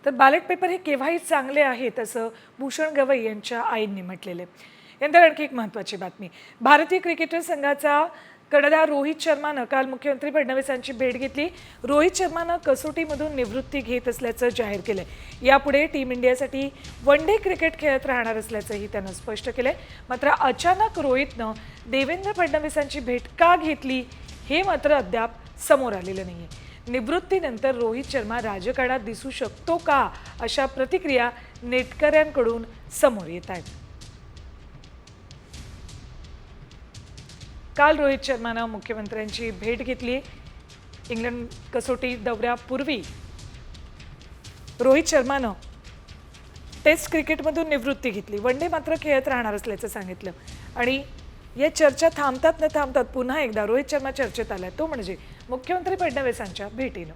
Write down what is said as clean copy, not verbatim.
तर ballot paper हे केव्हाही चांगले आहेत असं भूषण गवई यांच्या आईंनी म्हटलेले. यानंतर आणखी एक महत्त्वाची बातमी. भारतीय क्रिकेटर संघाचा कर्णधार रोहित शर्मानं काल मुख्यमंत्री फडणवीसांची भेट घेतली. रोहित शर्मानं कसोटीमधून निवृत्ती घेत असल्याचं जाहीर केलंय. यापुढे टीम इंडियासाठी वन डे क्रिकेट खेळत राहणार असल्याचंही त्यानं स्पष्ट केलंय. मात्र अचानक रोहितनं देवेंद्र फडणवीसांची भेट का घेतली हे मात्र अद्याप समोर आलेलं नाहीये. निवृत्तीनंतर रोहित शर्मा राजकारणात दिसू शकतो का, अशा प्रतिक्रिया नेटकऱ्यांकडून समोर येत आहेत. काल रोहित शर्मानं मुख्यमंत्र्यांची भेट घेतली. इंग्लंड कसोटी दौऱ्यापूर्वी रोहित शर्मानं टेस्ट क्रिकेटमधून निवृत्ती घेतली. वन डे मात्र खेळत राहणार असल्याचं सांगितलं. आणि या चर्चा थांबतात न थांबतात पुन्हा एकदा रोहित शर्मा चर्चेत आलाय, तो म्हणजे मुख्यमंत्री फडणवीसांच्या भेटीनं.